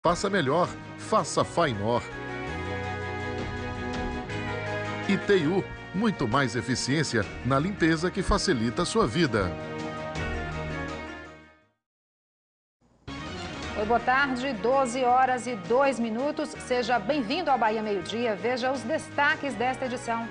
Faça melhor, faça Fainor. ITU, muito mais eficiência na limpeza que facilita a sua vida. Oi, boa tarde, 12h02. Seja bem-vindo ao Bahia Meio Dia. Veja os destaques desta edição.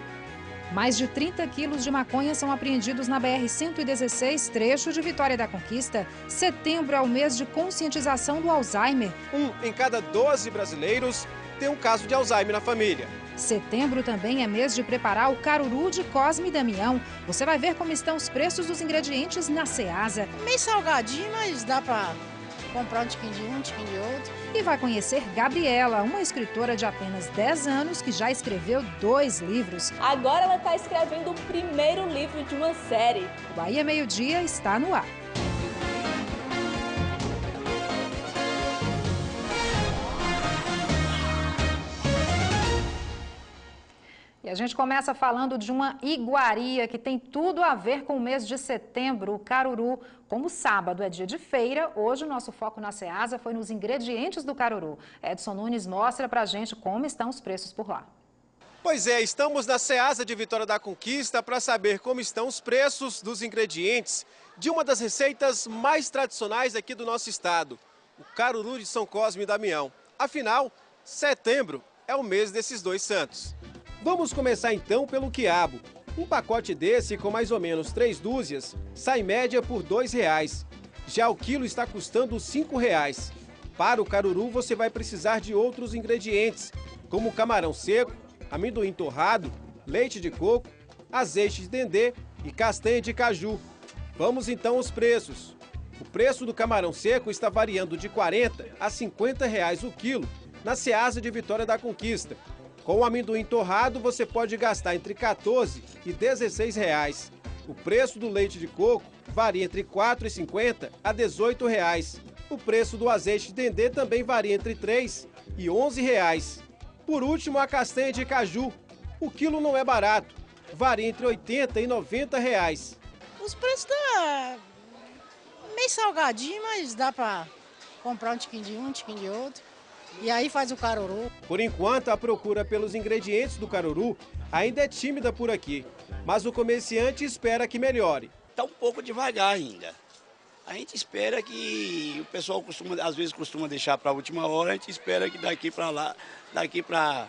Mais de 30 quilos de maconha são apreendidos na BR-116, trecho de Vitória da Conquista. Setembro é o mês de conscientização do Alzheimer. 1 em cada 12 brasileiros tem um caso de Alzheimer na família. Setembro também é mês de preparar o caruru de Cosme e Damião. Você vai ver como estão os preços dos ingredientes na Ceasa. Meio salgadinho, mas dá para comprar um tiquinho de um tiquinho de outro. E vai conhecer Gabriela, uma escritora de apenas 10 anos que já escreveu 2 livros. Agora ela está escrevendo o primeiro livro de uma série. O Bahia Meio Dia está no ar. E a gente começa falando de uma iguaria que tem tudo a ver com o mês de setembro, o caruru. Como sábado é dia de feira, hoje o nosso foco na Ceasa foi nos ingredientes do caruru. Edson Nunes mostra pra gente como estão os preços por lá. Pois é, estamos na Ceasa de Vitória da Conquista para saber como estão os preços dos ingredientes de uma das receitas mais tradicionais aqui do nosso estado, o caruru de São Cosme e Damião. Afinal, setembro é o mês desses dois santos. Vamos começar então pelo quiabo. Um pacote desse, com mais ou menos 3 dúzias, sai em média por R$ 2,00. Já o quilo está custando R$ 5,00. Para o caruru, você vai precisar de outros ingredientes, como camarão seco, amendoim torrado, leite de coco, azeite de dendê e castanha de caju. Vamos então aos preços. O preço do camarão seco está variando de R$ 40 a R$ 50 o quilo na Ceasa de Vitória da Conquista. Com o amendoim torrado, você pode gastar entre R$ 14 e R$ 16. O preço do leite de coco varia entre R$ 4,50 a R$ 18. O preço do azeite de dendê também varia entre R$ 3 e R$ 11. Por último, a castanha de caju. O quilo não é barato, varia entre R$ 80 e R$ 90. Os preços estão meio salgadinho, mas dá para comprar um tiquinho de um tiquinho de outro. E aí faz o caruru. Por enquanto, a procura pelos ingredientes do caruru ainda é tímida por aqui, mas o comerciante espera que melhore. Está um pouco devagar ainda. A gente espera que o pessoal às vezes costuma deixar para a última hora, a gente espera que daqui para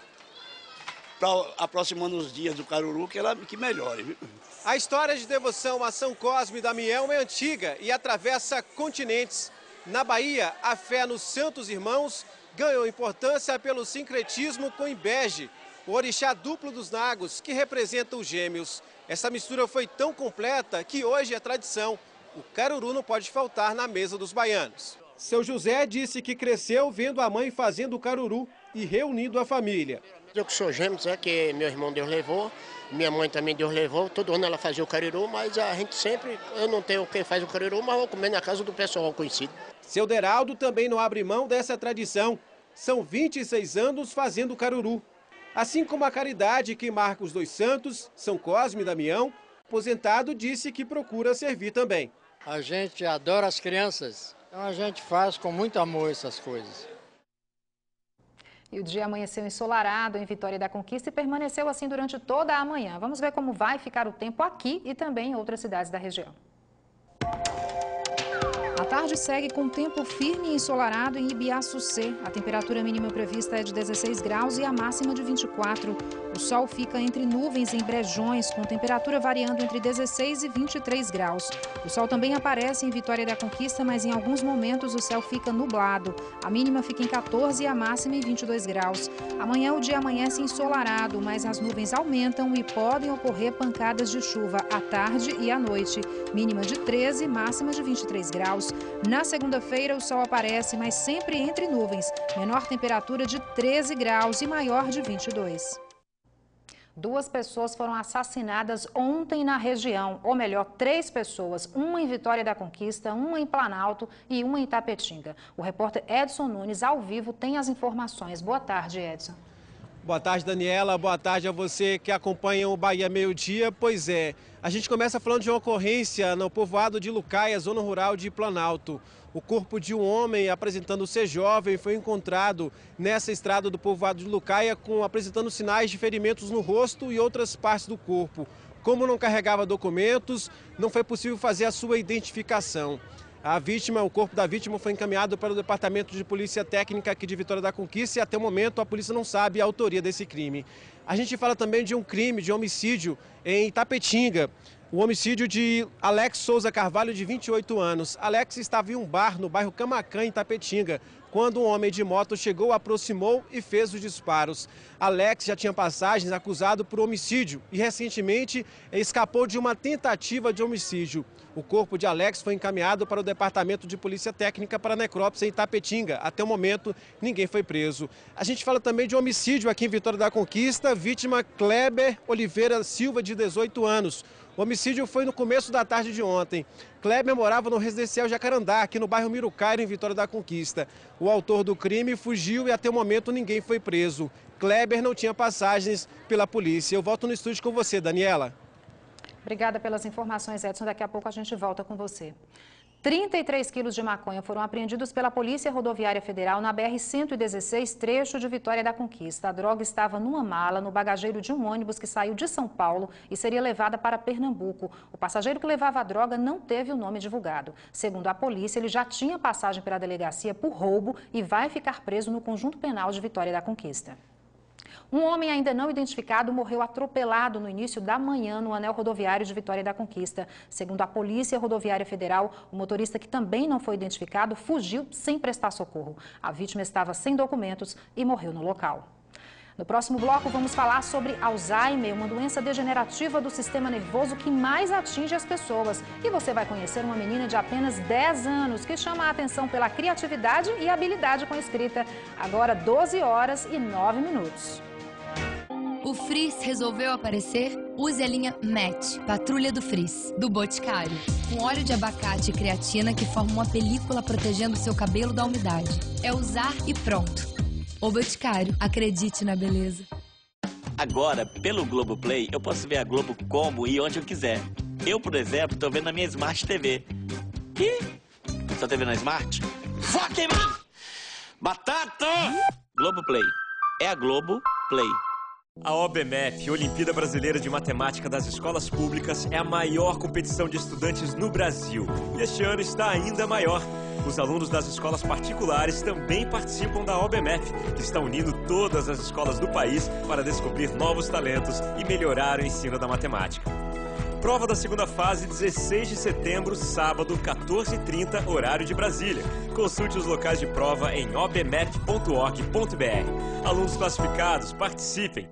aproximando os dias do caruru, que melhore. Viu? A história de devoção a São Cosme e Damião é antiga e atravessa continentes. Na Bahia, a fé nos Santos Irmãos ganhou importância pelo sincretismo com Imbege, o orixá duplo dos Nagos, que representa os gêmeos. Essa mistura foi tão completa que hoje é tradição. O caruru não pode faltar na mesa dos baianos. Seu José disse que cresceu vendo a mãe fazendo o caruru e reunindo a família. Eu que sou gêmeos, que meu irmão Deus levou, minha mãe também Deus levou, todo ano ela fazia o caruru, mas a gente sempre, eu não tenho quem faz o caruru, mas vou comer na casa do pessoal conhecido. Seu Deraldo também não abre mão dessa tradição. São 26 anos fazendo caruru. Assim como a caridade que marca os dois santos, São Cosme e Damião, o aposentado disse que procura servir também. A gente adora as crianças, então a gente faz com muito amor essas coisas. E o dia amanheceu ensolarado em Vitória da Conquista e permaneceu assim durante toda a manhã. Vamos ver como vai ficar o tempo aqui e também em outras cidades da região. A tarde segue com tempo firme e ensolarado em Ibiaçucê. A temperatura mínima prevista é de 16 graus e a máxima de 24. O sol fica entre nuvens em Brejões, com temperatura variando entre 16 e 23 graus. O sol também aparece em Vitória da Conquista, mas em alguns momentos o céu fica nublado. A mínima fica em 14 e a máxima em 22 graus. Amanhã o dia amanhece ensolarado, mas as nuvens aumentam e podem ocorrer pancadas de chuva à tarde e à noite. Mínima de 13, máxima de 23 graus. Na segunda-feira, o sol aparece, mas sempre entre nuvens. Menor temperatura de 13 graus e maior de 22. 2 pessoas foram assassinadas ontem na região, ou melhor, 3 pessoas, uma em Vitória da Conquista, uma em Planalto e uma em Itapetinga. O repórter Edson Nunes, ao vivo, tem as informações. Boa tarde, Edson. Boa tarde, Daniela. Boa tarde a você que acompanha o Bahia Meio-Dia. Pois é, a gente começa falando de uma ocorrência no povoado de Lucaia, zona rural de Planalto. O corpo de um homem apresentando ser jovem foi encontrado nessa estrada do povoado de Lucaia apresentando sinais de ferimentos no rosto e outras partes do corpo. Como não carregava documentos, não foi possível fazer a sua identificação. O corpo da vítima foi encaminhado para o Departamento de Polícia Técnica aqui de Vitória da Conquista e até o momento a polícia não sabe a autoria desse crime. A gente fala também de um crime de homicídio em Itapetinga. O homicídio de Alex Souza Carvalho, de 28 anos. Alex estava em um bar no bairro Camacã, em Itapetinga, quando um homem de moto chegou, aproximou e fez os disparos. Alex já tinha passagens acusado por homicídio e recentemente escapou de uma tentativa de homicídio. O corpo de Alex foi encaminhado para o Departamento de Polícia Técnica para necrópsia em Itapetinga. Até o momento, ninguém foi preso. A gente fala também de homicídio aqui em Vitória da Conquista, vítima Kleber Oliveira Silva, de 18 anos. O homicídio foi no começo da tarde de ontem. Kleber morava no residencial Jacarandá, aqui no bairro Mirucaira, em Vitória da Conquista. O autor do crime fugiu e até o momento ninguém foi preso. Kleber não tinha passagens pela polícia. Eu volto no estúdio com você, Daniela. Obrigada pelas informações, Edson. Daqui a pouco a gente volta com você. 33 quilos de maconha foram apreendidos pela Polícia Rodoviária Federal na BR-116, trecho de Vitória da Conquista. A droga estava numa mala no bagageiro de um ônibus que saiu de São Paulo e seria levada para Pernambuco. O passageiro que levava a droga não teve o nome divulgado. Segundo a polícia, ele já tinha passagem pela delegacia por roubo e vai ficar preso no Conjunto Penal de Vitória da Conquista. Um homem ainda não identificado morreu atropelado no início da manhã no anel rodoviário de Vitória da Conquista. Segundo a Polícia Rodoviária Federal, o motorista, que também não foi identificado, fugiu sem prestar socorro. A vítima estava sem documentos e morreu no local. No próximo bloco, vamos falar sobre Alzheimer, uma doença degenerativa do sistema nervoso que mais atinge as pessoas. E você vai conhecer uma menina de apenas 10 anos que chama a atenção pela criatividade e habilidade com a escrita. Agora, 12h09. O Frizz resolveu aparecer? Use a linha Match, Patrulha do Frizz, do Boticário. Com óleo de abacate e creatina que forma uma película protegendo seu cabelo da umidade. É usar e pronto. O Boticário, acredite na beleza. Agora, pelo Globoplay, eu posso ver a Globo como e onde eu quiser. Eu, por exemplo, tô vendo na minha Smart TV. E? Só TV na Smart? Foca em mim! Batata! Globoplay. É a Globo Play. A OBMEP, Olimpíada Brasileira de Matemática das Escolas Públicas, é a maior competição de estudantes no Brasil. E este ano está ainda maior. Os alunos das escolas particulares também participam da OBMEP, que está unindo todas as escolas do país para descobrir novos talentos e melhorar o ensino da matemática. Prova da segunda fase, 16 de setembro, sábado, 14h30, horário de Brasília. Consulte os locais de prova em obmep.org.br. Alunos classificados, participem!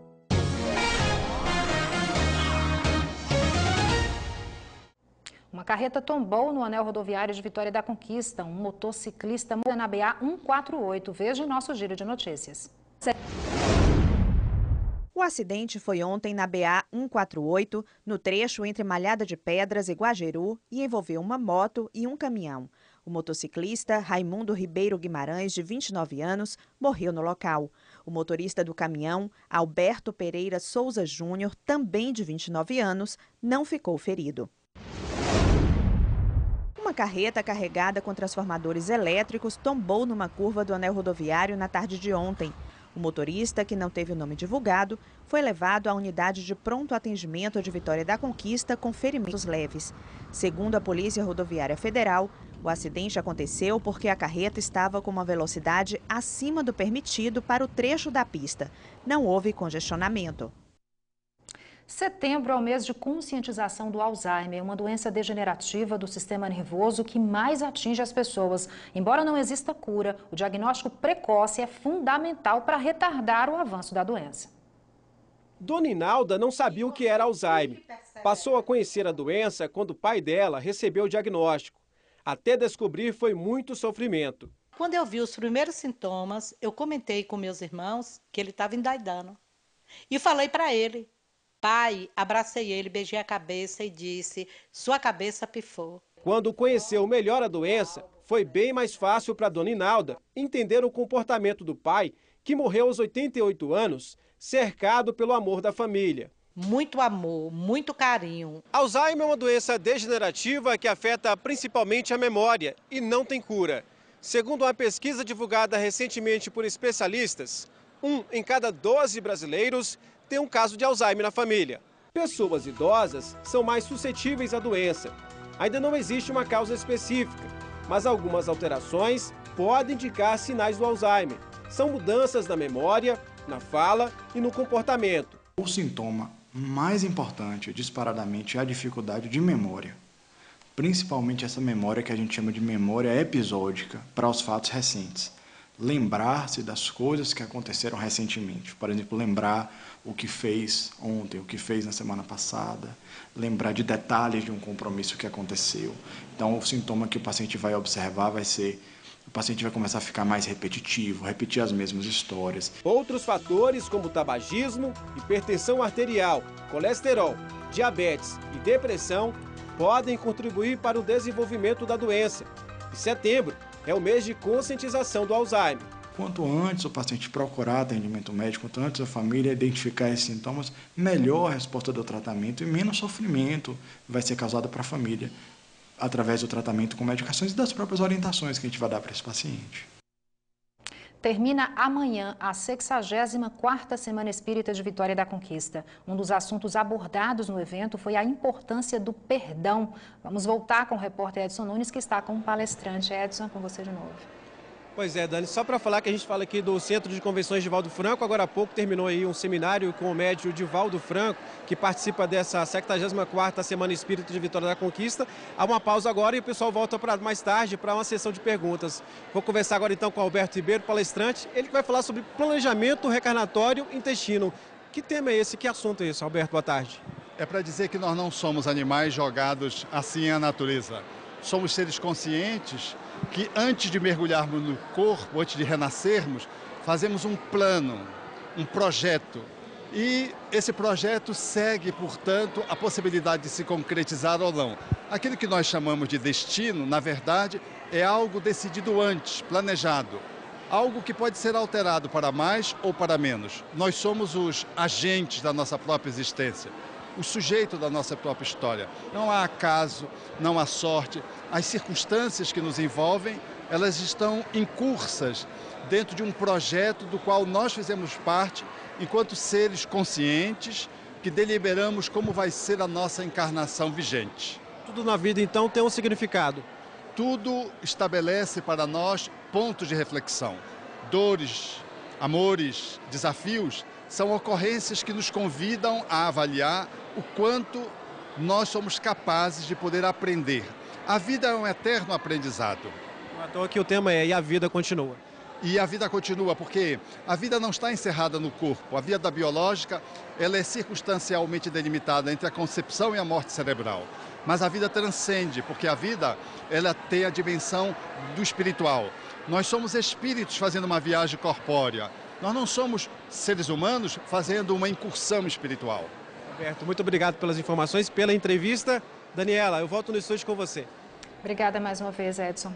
Uma carreta tombou no anel rodoviário de Vitória da Conquista. Um motociclista morreu na BA 148. Veja em nosso giro de notícias. O acidente foi ontem na BA 148, no trecho entre Malhada de Pedras e Guajeru, e envolveu uma moto e um caminhão. O motociclista Raimundo Ribeiro Guimarães, de 29 anos, morreu no local. O motorista do caminhão, Alberto Pereira Souza Júnior, também de 29 anos, não ficou ferido. Uma carreta carregada com transformadores elétricos tombou numa curva do anel rodoviário na tarde de ontem. O motorista, que não teve o nome divulgado, foi levado à unidade de pronto atendimento de Vitória da Conquista com ferimentos leves. Segundo a Polícia Rodoviária Federal, o acidente aconteceu porque a carreta estava com uma velocidade acima do permitido para o trecho da pista. Não houve congestionamento. Setembro é o mês de conscientização do Alzheimer, uma doença degenerativa do sistema nervoso que mais atinge as pessoas. Embora não exista cura, o diagnóstico precoce é fundamental para retardar o avanço da doença. Dona Inalda não sabia o que era Alzheimer. Passou a conhecer a doença quando o pai dela recebeu o diagnóstico. Até descobrir foi muito sofrimento. Quando eu vi os primeiros sintomas, eu comentei com meus irmãos que ele estava endoidando. E falei para ele. Pai, abracei ele, beijei a cabeça e disse, sua cabeça pifou. Quando conheceu melhor a doença, foi bem mais fácil para Dona Inalda entender o comportamento do pai, que morreu aos 88 anos, cercado pelo amor da família. Muito amor, muito carinho. Alzheimer é uma doença degenerativa que afeta principalmente a memória e não tem cura. Segundo uma pesquisa divulgada recentemente por especialistas, 1 em cada 12 brasileiros tem um caso de Alzheimer na família. Pessoas idosas são mais suscetíveis à doença. Ainda não existe uma causa específica, mas algumas alterações podem indicar sinais do Alzheimer. São mudanças na memória, na fala e no comportamento. O sintoma mais importante, disparadamente, é a dificuldade de memória. Principalmente essa memória que a gente chama de memória episódica para os fatos recentes. Lembrar-se das coisas que aconteceram recentemente. Por exemplo, lembrar o que fez ontem, o que fez na semana passada, lembrar de detalhes de um compromisso que aconteceu. Então, o sintoma que o paciente vai observar vai ser: o paciente vai começar a ficar mais repetitivo, repetir as mesmas histórias. Outros fatores como tabagismo, hipertensão arterial, colesterol, diabetes e depressão podem contribuir para o desenvolvimento da doença. E setembro é o mês de conscientização do Alzheimer. Quanto antes o paciente procurar atendimento médico, quanto antes a família identificar esses sintomas, melhor a resposta do tratamento e menos sofrimento vai ser causado para a família, através do tratamento com medicações e das próprias orientações que a gente vai dar para esse paciente. Termina amanhã a 64ª Semana Espírita de Vitória da Conquista. Um dos assuntos abordados no evento foi a importância do perdão. Vamos voltar com o repórter Edson Nunes, que está com o palestrante. Edson, com você de novo. Pois é, Dani, só para falar que a gente fala aqui do Centro de Convenções Divaldo Franco, agora há pouco terminou aí um seminário com o médium Divaldo Franco, que participa dessa 64ª Semana Espírita de Vitória da Conquista. Há uma pausa agora e o pessoal volta para mais tarde para uma sessão de perguntas. Vou conversar agora então com o Alberto Ribeiro, palestrante, ele que vai falar sobre planejamento recarnatório intestino. Que tema é esse? Que assunto é esse, Alberto? Boa tarde. É para dizer que nós não somos animais jogados assim à natureza. Somos seres conscientes que antes de mergulharmos no corpo, antes de renascermos, fazemos um plano, um projeto. E esse projeto segue, portanto, a possibilidade de se concretizar ou não. Aquilo que nós chamamos de destino, na verdade, é algo decidido antes, planejado. Algo que pode ser alterado para mais ou para menos. Nós somos os agentes da nossa própria existência, o sujeito da nossa própria história. Não há acaso, não há sorte. As circunstâncias que nos envolvem, elas estão incursas dentro de um projeto do qual nós fizemos parte enquanto seres conscientes que deliberamos como vai ser a nossa encarnação vigente. Tudo na vida, então, tem um significado. Tudo estabelece para nós pontos de reflexão. Dores, amores, desafios são ocorrências que nos convidam a avaliar o quanto nós somos capazes de poder aprender. A vida é um eterno aprendizado. Não é à toa que o tema é "E a vida continua". E a vida continua, porque a vida não está encerrada no corpo. A vida biológica, ela é circunstancialmente delimitada entre a concepção e a morte cerebral. Mas a vida transcende, porque a vida, ela tem a dimensão do espiritual. Nós somos espíritos fazendo uma viagem corpórea. Nós não somos seres humanos fazendo uma incursão espiritual. Alberto, muito obrigado pelas informações, pela entrevista. Daniela, eu volto no estúdio com você. Obrigada mais uma vez, Edson.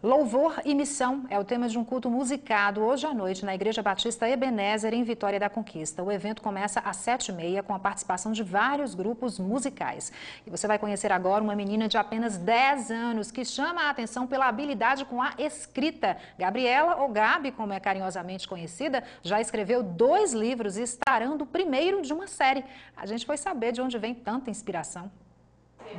Louvor e missão é o tema de um culto musicado hoje à noite na Igreja Batista Ebenezer, em Vitória da Conquista. O evento começa às 7h30 com a participação de vários grupos musicais. E você vai conhecer agora uma menina de apenas 10 anos que chama a atenção pela habilidade com a escrita. Gabriela, ou Gabi, como é carinhosamente conhecida, já escreveu 2 livros e estará no primeiro de uma série. A gente foi saber de onde vem tanta inspiração.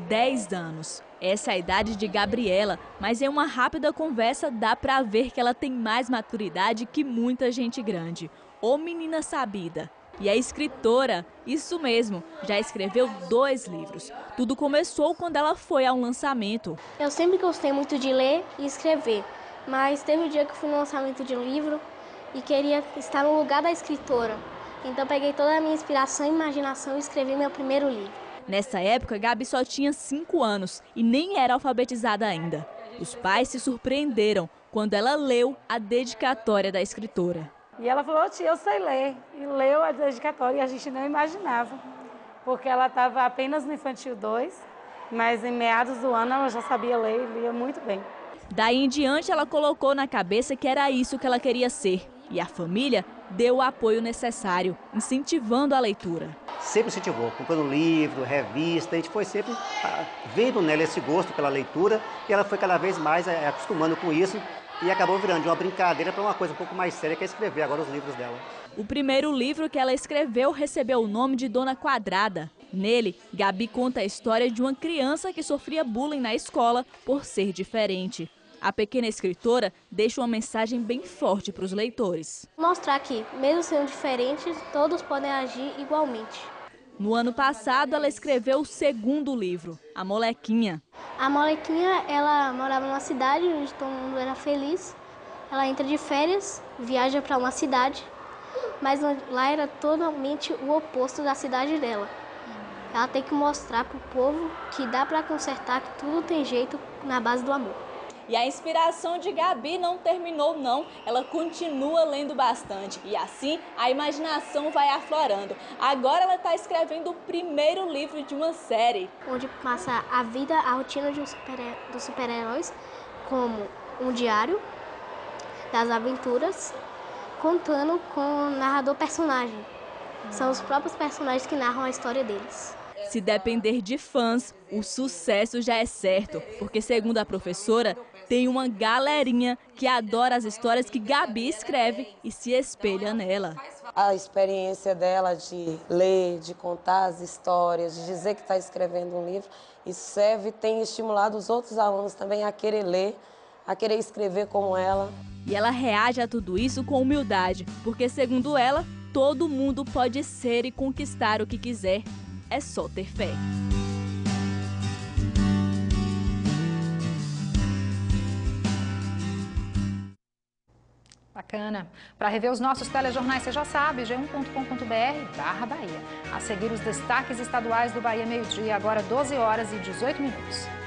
10 anos. Essa é a idade de Gabriela, mas em uma rápida conversa dá pra ver que ela tem mais maturidade que muita gente grande. Ô menina sabida! E é escritora, isso mesmo, já escreveu 2 livros. Tudo começou quando ela foi ao lançamento. Eu sempre gostei muito de ler e escrever, mas teve um dia que eu fui no lançamento de um livro e queria estar no lugar da escritora. Então peguei toda a minha inspiração e imaginação e escrevi meu primeiro livro. Nessa época, Gabi só tinha 5 anos e nem era alfabetizada ainda. Os pais se surpreenderam quando ela leu a dedicatória da escritora. E ela falou: tia, eu sei ler. E leu a dedicatória e a gente não imaginava, porque ela estava apenas no Infantil 2, mas em meados do ano ela já sabia ler e lia muito bem. Daí em diante, ela colocou na cabeça que era isso que ela queria ser. E a família deu o apoio necessário, incentivando a leitura. Sempre incentivou, comprando livro, revista, a gente foi sempre vendo nela esse gosto pela leitura e ela foi cada vez mais acostumando com isso e acabou virando de uma brincadeira para uma coisa um pouco mais séria, que é escrever agora os livros dela. O primeiro livro que ela escreveu recebeu o nome de Dona Quadrada. Nele, Gabi conta a história de uma criança que sofria bullying na escola por ser diferente. A pequena escritora deixa uma mensagem bem forte para os leitores. Mostrar que, mesmo sendo diferentes, todos podem agir igualmente. No ano passado, ela escreveu o segundo livro, A Molequinha. A Molequinha, ela morava numa cidade onde todo mundo era feliz. Ela entra de férias, viaja para uma cidade, mas lá era totalmente o oposto da cidade dela. Ela tem que mostrar para o povo que dá para consertar, que tudo tem jeito na base do amor. E a inspiração de Gabi não terminou não, ela continua lendo bastante e assim a imaginação vai aflorando. Agora ela está escrevendo o primeiro livro de uma série. Onde passa a vida, a rotina dos super-heróis, como um diário das aventuras, contando com o narrador personagem. São os próprios personagens que narram a história deles. Se depender de fãs, o sucesso já é certo, porque segundo a professora, tem uma galerinha que adora as histórias que Gabi escreve e se espelha nela. A experiência dela de ler, de contar as histórias, de dizer que está escrevendo um livro, isso serve e tem estimulado os outros alunos também a querer ler, a querer escrever como ela. E ela reage a tudo isso com humildade, porque segundo ela, todo mundo pode ser e conquistar o que quiser. É só ter fé. Bacana. Para rever os nossos telejornais, você já sabe, g1.com.br/Bahia. A seguir, os destaques estaduais do Bahia Meio-Dia, agora 12h18.